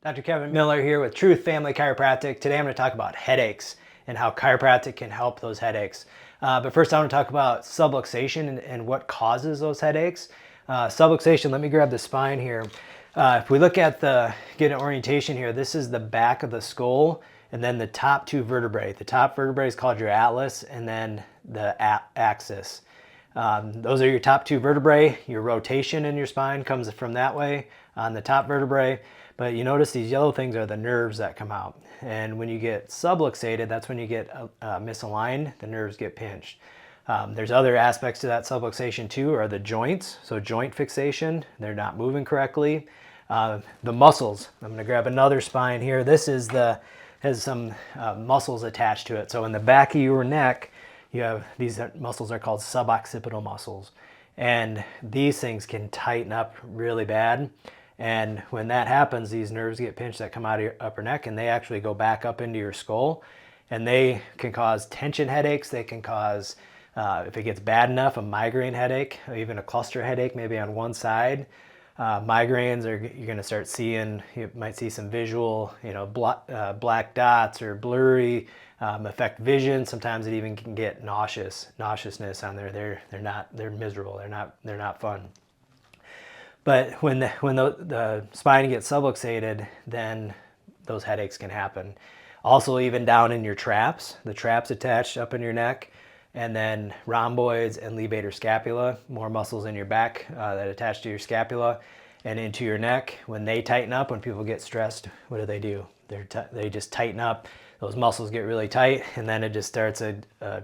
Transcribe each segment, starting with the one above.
Dr. Kevin Miller here with Truth Family Chiropractic. Today I'm going to talk about headaches and how chiropractic can help those headaches. But first I want to talk about subluxation and what causes those headaches. Subluxation, let me grab the spine here. If we look at get an orientation here, this is the back of the skull and then the top two vertebrae. The top vertebrae is called your atlas and then the axis. Those are your top two vertebrae. Your rotation in your spine comes from that way on the top vertebrae. But you notice these yellow things are the nerves that come out. And when you get subluxated, that's when you get misaligned, the nerves get pinched. There's other aspects to that subluxation too, are the joints. So joint fixation, they're not moving correctly. The muscles, I'm gonna grab another spine here. This has some muscles attached to it. So in the back of your neck, you have these muscles are called suboccipital muscles. And these things can tighten up really bad. And when that happens, these nerves get pinched that come out of your upper neck and they actually go back up into your skull. And they can cause tension headaches. They can cause, if it gets bad enough, a migraine headache, or even a cluster headache, maybe on one side. Migraines, you're going to start seeing, you might see some visual, black dots or blurry, affect vision. Sometimes it even can get nauseousness on there. They're miserable. They're not fun. But when the spine gets subluxated, then those headaches can happen. Also, even down in your traps, the traps attached up in your neck, and then rhomboids and levator scapula, more muscles in your back that attach to your scapula and into your neck. When they tighten up, when people get stressed, what do? They just tighten up. Those muscles get really tight, and then it just starts a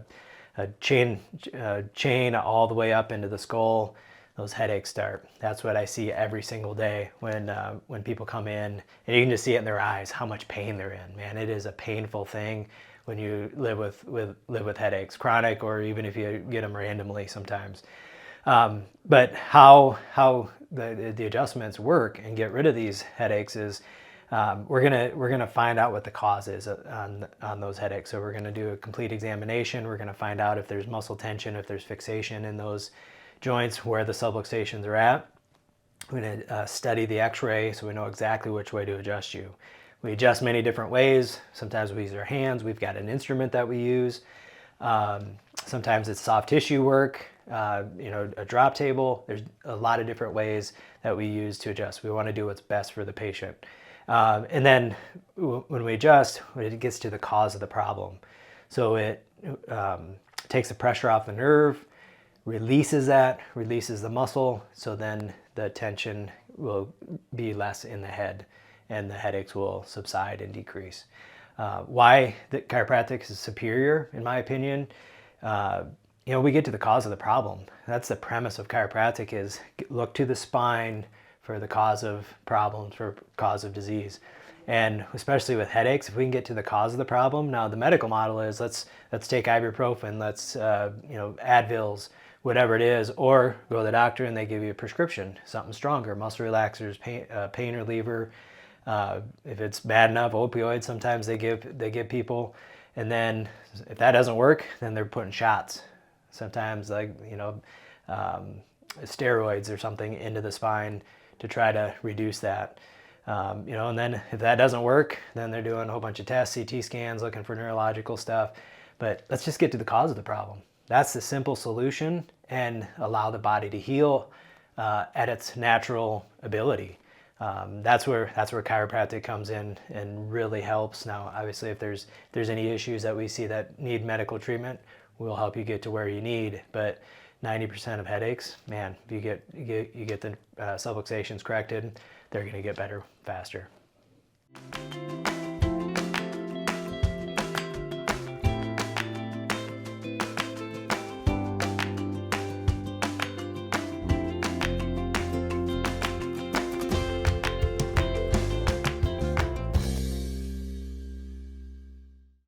chain all the way up into the skull. Those headaches start. That's what I see every single day when people come in, and you can just see it in their eyes how much pain they're in. Man, it is a painful thing when you live with headaches, chronic or even if you get them randomly sometimes. But how the adjustments work and get rid of these headaches is we're gonna find out what the cause is on those headaches. So we're gonna do a complete examination. We're gonna find out if there's muscle tension, if there's fixation in those joints where the subluxations are at. We're going to study the x-ray so we know exactly which way to adjust you. We adjust many different ways. Sometimes we use our hands. We've got an instrument that we use. Sometimes it's soft tissue work, a drop table. There's a lot of different ways that we use to adjust. We want to do what's best for the patient. And then when we adjust, it gets to the cause of the problem. So it takes the pressure off the nerve, releases the muscle, so then the tension will be less in the head and the headaches will subside and decrease. Why the chiropractic is superior, in my opinion, we get to the cause of the problem. That's the premise of chiropractic, is look to the spine for the cause of problems, for cause of disease. And especially with headaches, if we can get to the cause of the problem. Now the medical model is let's take ibuprofen, let's Advils, whatever it is, or go to the doctor and they give you a prescription, something stronger, muscle relaxers, pain reliever. If it's bad enough, opioids sometimes they give people. And then if that doesn't work, then they're putting shots. Sometimes steroids or something into the spine to try to reduce that. And then if that doesn't work, then they're doing a whole bunch of tests, CT scans, looking for neurological stuff. But let's just get to the cause of the problem. That's the simple solution, and allow the body to heal at its natural ability. That's where chiropractic comes in and really helps. Now, obviously, if there's any issues that we see that need medical treatment, we'll help you get to where you need. But 90% of headaches, man, if you get the subluxations corrected, they're going to get better faster.